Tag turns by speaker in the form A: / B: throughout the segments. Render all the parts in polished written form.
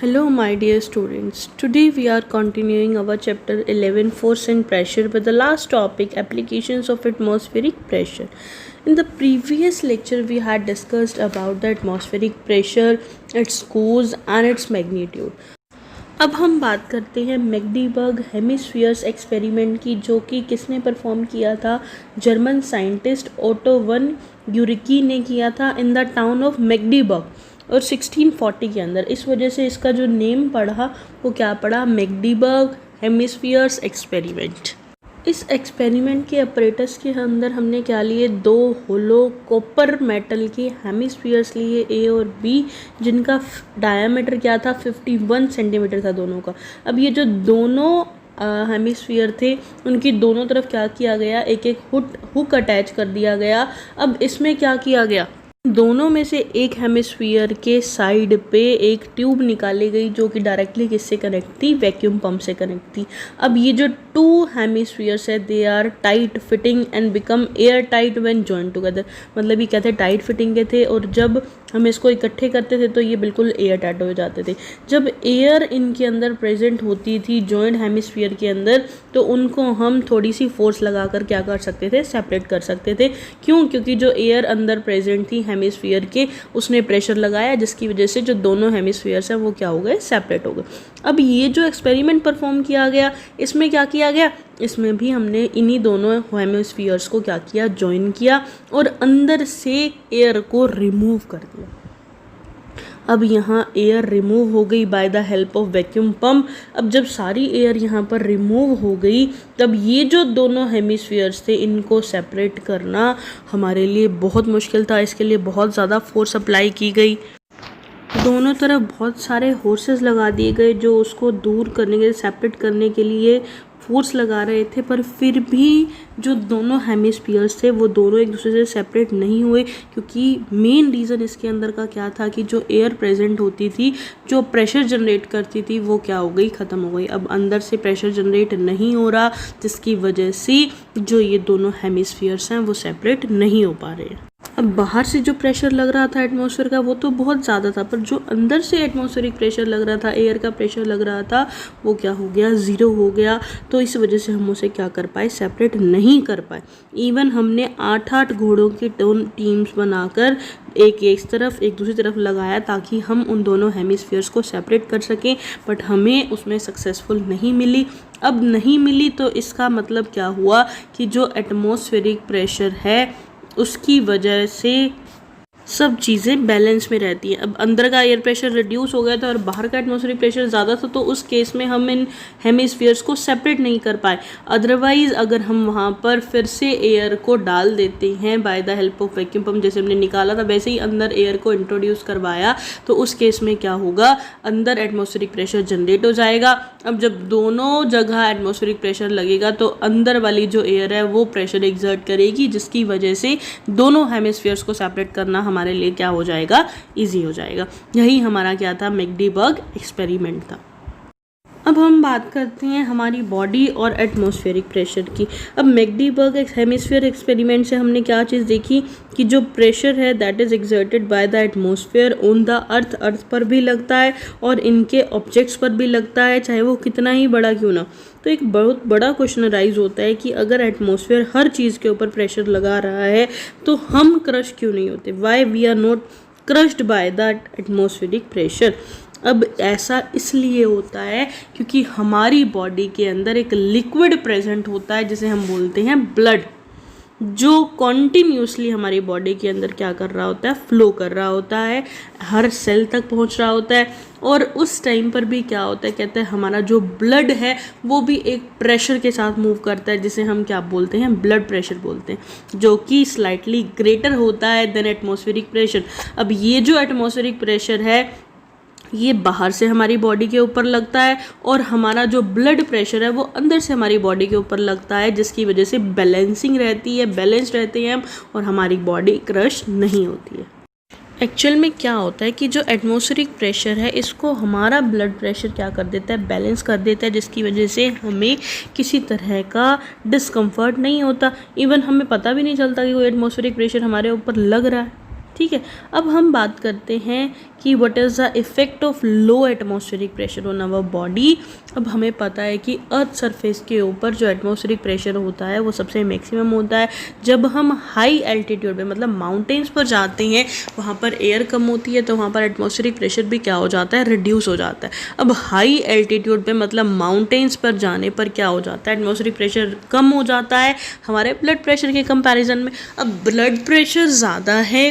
A: Hello, my dear students. Today we are continuing our chapter 11 Force and Pressure with the last topic applications of atmospheric pressure. In the previous lecture, we had discussed about the atmospheric pressure, its cause and its magnitude. अब हम बात करते हैं मैग्डीबर्ग hemispheres experiment की, जो कि किसने perform किया था? जर्मन साइंटिस्ट ओटो वन यूरिकी ने किया था इन द टाउन ऑफ मैग्डीबर्ग और 1640 के अंदर। इस वजह से इसका जो नेम पड़ा वो क्या पड़ा? मैग्डीबर्ग हेमिस्फीयर्स एक्सपेरिमेंट। इस एक्सपेरिमेंट के अपरेटस के अंदर हमने क्या लिए? दो होलो कॉपर मेटल के हेमिस्फीयर्स लिए, ए और बी, जिनका डायामीटर क्या था? 51 सेंटीमीटर था दोनों का। अब ये जो दोनों हेमिस्फीयर थे उनकी दोनों तरफ क्या किया गया? एक एक हुक अटैच कर दिया गया। अब इसमें क्या किया गया? दोनों में से एक हेमिस्फीयर के साइड पे एक ट्यूब निकाली गई जो कि डायरेक्टली किससे कनेक्ट थी? वैक्यूम पंप से कनेक्ट थी। अब ये जो टू हेमिस्फीयर्स है they are tight fitting and become air tight when joint together. मतलब ये कहते टाइट फिटिंग के थे और जब हम इसको इकट्ठे करते थे तो ये बिल्कुल एयर टाइट हो जाते थे। जब एयर इनके अंदर प्रेजेंट होती थी जॉइंट हेमिस्फीयर के अंदर, तो उनको हम थोड़ी सी फोर्स लगाकर क्या कर सकते थे? सेपरेट कर सकते थे। क्यों? क्योंकि जो एयर अंदर प्रेजेंट थी हेमिस्फीयर के, उसने प्रेशर लगाया जिसकी वजह से जो दोनों हेमिस्फीयर्स हैं वो क्या हो गए? सेपरेट हो गए। अब ये जो एक्सपेरिमेंट परफॉर्म किया गया, इसमें क्या किया गया? इसमें भी हमने इन्हीं दोनों हेमिस्फीयर्स को क्या किया? जॉइन किया और अंदर से एयर को रिमूव कर दिया। अब यहाँ एयर रिमूव हो गई by the help of vacuum pump. अब जब सारी एयर यहाँ पर रिमूव हो गई, तब ये जो दोनों हेमिस्फीयर्स थे इनको सेपरेट करना हमारे लिए बहुत मुश्किल था। इसके लिए बहुत ज़्यादा फोर्स अप्लाई की गई, दोनों तरफ बहुत सारे होर्सेस लगा दिए गए जो उसको दूर करने के लिए, सेपरेट करने के लिए फोर्स लगा रहे थे। पर फिर भी जो दोनों हेमिस्फीयर्स थे वो दोनों एक दूसरे से सेपरेट नहीं हुए, क्योंकि मेन रीज़न इसके अंदर का क्या था कि जो एयर प्रेजेंट होती थी, जो प्रेशर जनरेट करती थी, वो क्या हो गई? ख़त्म हो गई। अब अंदर से प्रेशर जनरेट नहीं हो रहा, जिसकी वजह से जो ये दोनों हेमिस्फीयर्स हैं वो सेपरेट नहीं हो पा रहे हैं। अब बाहर से जो प्रेशर लग रहा था एटमॉस्फेयर का वो तो बहुत ज़्यादा था, पर जो अंदर से एटमॉस्फेरिक प्रेशर लग रहा था, एयर का प्रेशर लग रहा था, वो क्या हो गया? ज़ीरो हो गया। तो इस वजह से हम उसे क्या कर पाए? सेपरेट नहीं कर पाए। इवन हमने 8-8 घोड़ों की टीम्स बनाकर एक इस तरफ एक दूसरी तरफ लगाया ताकि हम उन दोनों हेमिस्फीयर्स को सेपरेट कर सकें, बट हमें उसमें सक्सेसफुल नहीं मिली। अब नहीं मिली तो इसका मतलब क्या हुआ कि जो एटमॉस्फेरिक प्रेशर है उसकी वजह से सब चीज़ें बैलेंस में रहती हैं। अब अंदर का एयर प्रेशर रिड्यूस हो गया था और बाहर का एटमॉस्फेरिक प्रेशर ज़्यादा था, तो उस केस में हम इन हेमिस्फीयर्स को सेपरेट नहीं कर पाए। अदरवाइज़ अगर हम वहाँ पर फिर से एयर को डाल देते हैं by the help of vacuum pump, जैसे हमने निकाला था वैसे ही अंदर एयर को इंट्रोड्यूस करवाया, तो उस केस में क्या होगा? अंदर एटमॉस्फेरिक प्रेशर जनरेट हो जाएगा। अब जब दोनों जगह एटमॉस्फेरिक प्रेशर लगेगा तो अंदर वाली जो एयर है वो प्रेशर एक्सर्ट करेगी, जिसकी वजह से दोनों हेमिस्फीयर्स को सेपरेट करना हमारे लिए क्या हो जाएगा? इजी हो जाएगा। यही हमारा क्या था? मैग्डीबर्ग एक्सपेरिमेंट था। अब हम बात करते हैं हमारी बॉडी और एटमॉस्फेरिक प्रेशर की। अब मैग्डीबर्ग हेमिस्फीयर एक्सपेरिमेंट से हमने क्या चीज़ देखी कि जो प्रेशर है that is exerted by the atmosphere on the earth पर भी लगता है और इनके ऑब्जेक्ट्स पर भी लगता है, चाहे वो कितना ही बड़ा क्यों ना। तो एक बहुत बड़ा क्वेश्चन राइज होता है कि अगर एटमॉस्फेयर हर चीज़ के ऊपर प्रेशर लगा रहा है तो हम क्रश क्यों नहीं होते? Why we are not crushed by the atmospheric pressure? अब ऐसा इसलिए होता है क्योंकि हमारी बॉडी के अंदर एक लिक्विड प्रेजेंट होता है जिसे हम बोलते हैं ब्लड, जो कॉन्टिन्यूसली हमारी बॉडी के अंदर क्या कर रहा होता है? फ्लो कर रहा होता है, हर सेल तक पहुंच रहा होता है। और उस टाइम पर भी क्या होता है? कहते हैं हमारा जो ब्लड है वो भी एक प्रेशर के साथ मूव करता है, जिसे हम क्या बोलते हैं? ब्लड प्रेशर बोलते हैं, जो कि स्लाइटली ग्रेटर होता है देन एटमॉस्फेरिक प्रेशर। अब ये जो एटमॉस्फेरिक प्रेशर है ये बाहर से हमारी बॉडी के ऊपर लगता है और हमारा जो ब्लड प्रेशर है वो अंदर से हमारी बॉडी के ऊपर लगता है, जिसकी वजह से बैलेंसिंग रहती है, बैलेंस रहते हैं हम और हमारी बॉडी क्रश नहीं होती है। एक्चुअल में क्या होता है कि जो एटमॉस्फेरिक प्रेशर है इसको हमारा ब्लड प्रेशर क्या कर देता है? बैलेंस कर देता है, जिसकी वजह से हमें किसी तरह का डिस्कम्फर्ट नहीं होता। इवन हमें पता भी नहीं चलता कि कोई एटमॉस्फेरिक प्रेशर हमारे ऊपर लग रहा है। ठीक है। अब हम बात करते हैं कि what is the effect of low atmospheric pressure on our body. अब हमें पता है कि अर्थ सरफेस के ऊपर जो एटमॉस्फेरिक प्रेशर होता है वो सबसे मैक्सिमम होता है जब हम हाई एल्टीट्यूड पे मतलब माउंटेन्स पर जाते हैं, वहाँ पर एयर कम होती है तो वहाँ पर एटमॉस्फेरिक प्रेशर भी क्या हो जाता है, रिड्यूस हो जाता है। अब हाई एल्टीट्यूड पे मतलब माउंटेन्स पर जाने पर क्या हो जाता है, एटमॉस्फेरिक प्रेशर कम हो जाता है हमारे ब्लड प्रेशर के कंपैरिजन में। अब ब्लड प्रेशर ज़्यादा है,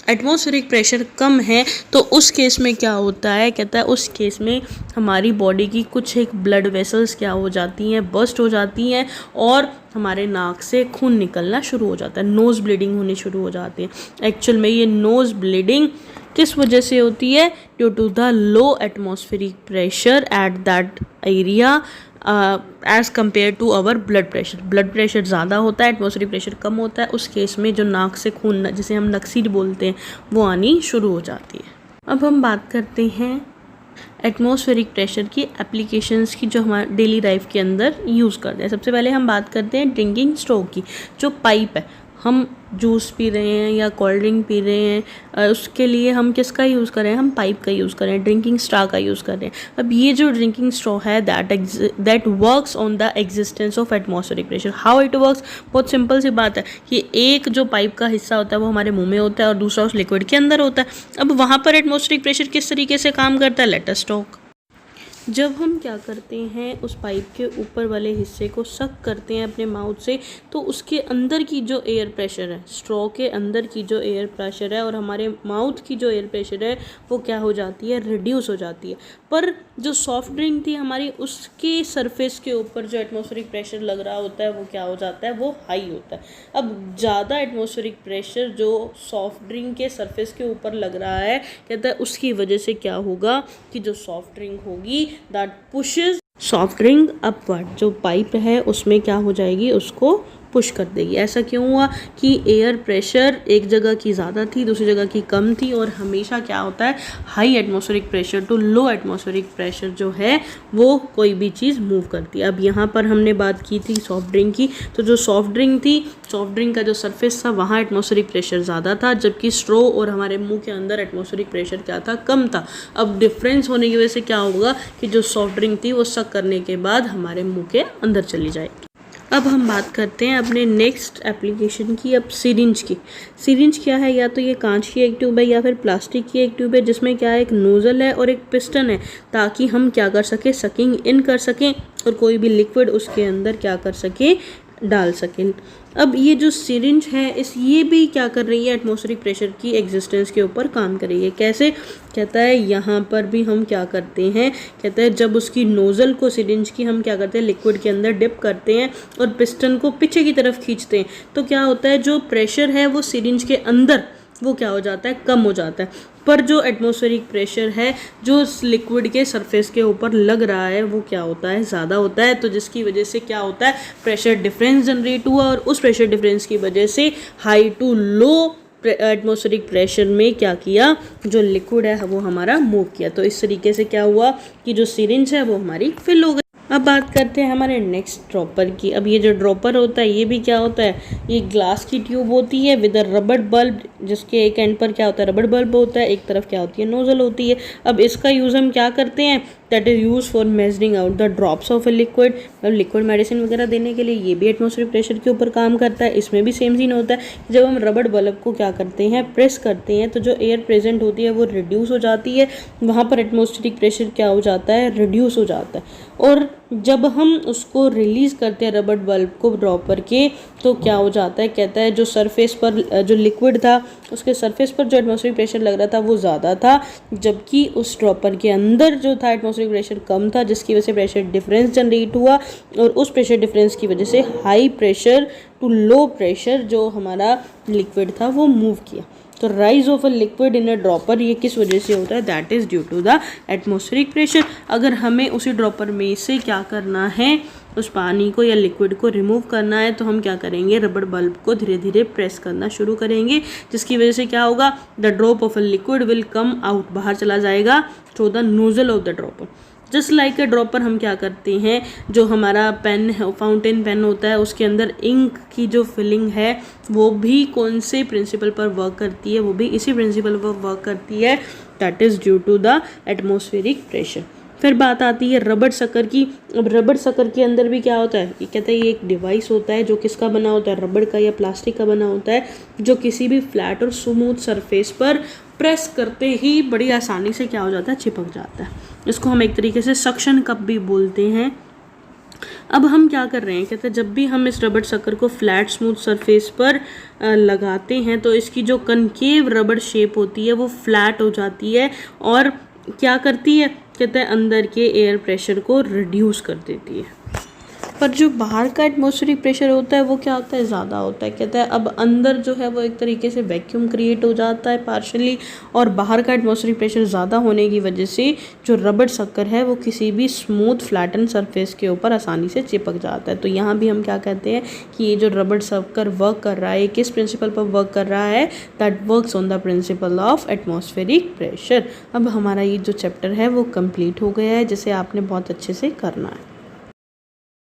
A: एटमॉस्फेरिक प्रेशर कम है, तो उस केस में क्या होता है, कहता है उस केस में हमारी बॉडी की कुछ एक ब्लड वेसल्स क्या हो जाती हैं, बर्स्ट हो जाती हैं और हमारे नाक से खून निकलना शुरू हो जाता है, नोज़ ब्लीडिंग होनी शुरू हो जाती है। एक्चुअल में ये नोज़ ब्लीडिंग किस वजह से होती है, due to the low atmospheric pressure at that area as compare to our blood pressure. Blood pressure ज़्यादा होता है, एटमॉस्फेरिक प्रेशर कम होता है, उस केस में जो नाक से खून जिसे हम नक्सीर बोलते हैं वो आनी शुरू हो जाती है। अब हम बात करते हैं एटमॉस्फेरिक प्रेशर की एप्लीकेशंस की जो हमारे डेली लाइफ के अंदर यूज़ करते हैं। सबसे पहले हम बात करते हैं ड्रिंकिंग स्ट्रो की। जो पाइप है, हम जूस पी रहे हैं या कोल्ड ड्रिंक पी रहे हैं, उसके लिए हम किसका यूज़ कर रहे हैं, हम पाइप का यूज़ कर रहे हैं, ड्रिंकिंग स्ट्रॉ का यूज़ कर रहे हैं। अब ये जो ड्रिंकिंग स्ट्रॉ है that works on the existence of atmospheric pressure. How it works, बहुत सिंपल सी बात है कि एक जो पाइप का हिस्सा होता है वो हमारे मुंह में होता है और दूसरा उस लिक्विड के अंदर होता है। अब वहाँ पर एटमॉस्फेरिक प्रेशर किस तरीके से काम करता है, लेट अस टॉक। जब हम क्या करते हैं, उस पाइप के ऊपर वाले हिस्से को सक करते हैं अपने माउथ से, तो उसके अंदर की जो एयर प्रेशर है, स्ट्रॉ के अंदर की जो एयर प्रेशर है और हमारे माउथ की जो एयर प्रेशर है वो क्या हो जाती है, रिड्यूस हो जाती है। पर जो सॉफ्ट ड्रिंक थी हमारी, उसके सरफेस के ऊपर जो एटमॉस्फेरिक प्रेशर लग रहा होता है वो क्या हो जाता है, वो हाई होता है। अब ज़्यादा एटमॉस्फेरिक प्रेशर जो सॉफ्ट ड्रिंक के सरफेस के ऊपर लग रहा है, कहता है उसकी वजह से क्या होगा कि जो सॉफ्ट ड्रिंक होगी that pushes soft drink upward, जो पाइप है उसमें क्या हो जाएगी, उसको पुश कर देगी। ऐसा क्यों हुआ कि एयर प्रेशर एक जगह की ज़्यादा थी, दूसरी जगह की कम थी, और हमेशा क्या होता है, high atmospheric pressure to low atmospheric pressure जो है वो कोई भी चीज़ मूव करती है। अब यहाँ पर हमने बात की थी सॉफ्ट ड्रिंक की, तो जो सॉफ्ट ड्रिंक थी, सॉफ्ट ड्रिंक का जो सरफेस था वहाँ एटमॉस्फेरिक प्रेशर ज़्यादा था, जबकि स्ट्रो और हमारे मुंह के अंदर एटमॉस्फेरिक प्रेशर क्या था, कम था। अब डिफरेंस होने की वजह से क्या होगा कि जो सॉफ्ट ड्रिंक थी वो सक करने के बाद हमारे मुंह के अंदर चली जाएगी। अब हम बात करते हैं अपने नेक्स्ट एप्लीकेशन की। अब सिरिंज की। सिरिंज क्या है, या तो ये कांच की एक ट्यूब है या फिर प्लास्टिक की एक ट्यूब है, जिसमें क्या है, एक नोज़ल है और एक पिस्टन है, ताकि हम क्या कर सकें, सकिंग इन कर सकें और कोई भी लिक्विड उसके अंदर क्या कर सकें, डाल सकें। अब ये जो सिरिंज है ये भी क्या कर रही है, एटमॉस्फेरिक प्रेशर की एग्जिस्टेंस के ऊपर काम कर रही है। कैसे, कहता है यहाँ पर भी हम क्या करते हैं, कहता है जब उसकी नोज़ल को, सिरिंज की, हम क्या करते हैं, लिक्विड के अंदर डिप करते हैं और पिस्टन को पीछे की तरफ खींचते हैं, तो क्या होता है, जो प्रेशर है वो सिरिंज के अंदर वो क्या हो जाता है, कम हो जाता है। पर जो एटमॉस्फेरिक प्रेशर है जो लिक्विड के सरफेस के ऊपर लग रहा है वो क्या होता है, ज़्यादा होता है। तो जिसकी वजह से क्या होता है, प्रेशर डिफरेंस जनरेट हुआ और उस प्रेशर डिफरेंस की वजह से high to low atmospheric pressure में क्या किया, जो लिक्विड है वो हमारा मूव किया। तो इस तरीके से क्या हुआ कि जो सिरिंज है वो हमारी फिल हो गई। अब बात करते हैं हमारे नेक्स्ट ड्रॉपर की। अब ये जो ड्रॉपर होता है ये भी क्या होता है, ये ग्लास की ट्यूब होती है विद अ रबर बल्ब, जिसके एक एंड पर क्या होता है, रबर बल्ब होता है, एक तरफ क्या होती है, नोजल होती है। अब इसका यूज़ हम क्या करते हैं, that is use for measuring out the drops of a liquid. मतलब लिक्विड मेडिसिन वगैरह देने के लिए ये भी एटमॉस्फेरिक प्रेशर के ऊपर काम करता है। इसमें भी सेम सीन होता है, जब हम रबर बल्ब को क्या करते हैं, प्रेस करते हैं, तो जो एयर प्रेजेंट होती है वो रिड्यूस हो जाती है, वहाँ पर एटमॉस्फेरिक प्रेशर क्या हो जाता है, रिड्यूस हो जाता है। और जब हम उसको रिलीज़ करते हैं रबर बल्ब को ड्रॉपर के, तो क्या हो जाता है, कहता है जो सरफेस पर जो लिक्विड था उसके सरफेस पर जो एटमॉस्फेरिक प्रेशर लग रहा था वो ज़्यादा था, जबकि उस ड्रॉपर के अंदर जो था एटमॉस्फेरिक प्रेशर कम था, जिसकी वजह से प्रेशर डिफरेंस जनरेट हुआ और उस प्रेशर डिफरेंस की वजह से high pressure to low pressure जो हमारा लिक्विड था वो मूव किया। तो rise of a liquid in a dropper ये किस वजह से होता है, that is due to the atmospheric pressure. अगर हमें उसी ड्रॉपर में से क्या करना है, उस पानी को या लिक्विड को रिमूव करना है, तो हम क्या करेंगे, रबर बल्ब को धीरे धीरे प्रेस करना शुरू करेंगे, जिसकी वजह से क्या होगा, the drop of a liquid will come out, बाहर चला जाएगा through the nozzle of the dropper. Just like a dropper हम क्या करते हैं, जो हमारा पेन है, फाउंटेन पेन होता है, उसके अंदर इंक की जो फिलिंग है वो भी कौन से प्रिंसिपल पर वर्क करती है, वो भी इसी प्रिंसिपल पर वर्क करती है, that is due to the atmospheric pressure. फिर बात आती है रबड़ शक्कर की। अब रबड़ शक्कर के अंदर भी क्या होता है, ये कहते हैं ये एक डिवाइस होता है जो किसका बना होता है, रबड़ का या प्लास्टिक का बना होता है, जो किसी भी फ्लैट और स्मूथ सरफेस पर प्रेस करते ही बड़ी आसानी से क्या हो जाता है, चिपक जाता है। इसको हम एक तरीके से सक्शन कप भी बोलते हैं। अब हम क्या कर रहे हैं, कहते हैं जब भी हम इस रबड़ शक्कर को फ्लैट स्मूथ सरफेस पर लगाते हैं तो इसकी जो कनकेव रबड़ शेप होती है वो फ्लैट हो जाती है और क्या करती है, कहते हैं अंदर के एयर प्रेशर को रिड्यूस कर देती है। पर जो बाहर का एटमॉस्फेरिक प्रेशर होता है वो क्या होता है, ज़्यादा होता है। कहता है अब अंदर जो है वो एक तरीके से वैक्यूम क्रिएट हो जाता है पार्शली, और बाहर का एटमॉस्फेरिक प्रेशर ज़्यादा होने की वजह से जो रबड़ शक्कर है वो किसी भी स्मूथ फ्लैटन सरफेस के ऊपर आसानी से चिपक जाता है। तो यहाँ भी हम क्या कहते हैं कि ये जो रबड़ शक्कर वर्क कर रहा है, किस प्रिंसिपल पर वर्क कर रहा है, that works on the principle of atmospheric pressure. अब हमारा ये जो चैप्टर है वो कंप्लीट हो गया है, जिसे आपने बहुत अच्छे से करना है।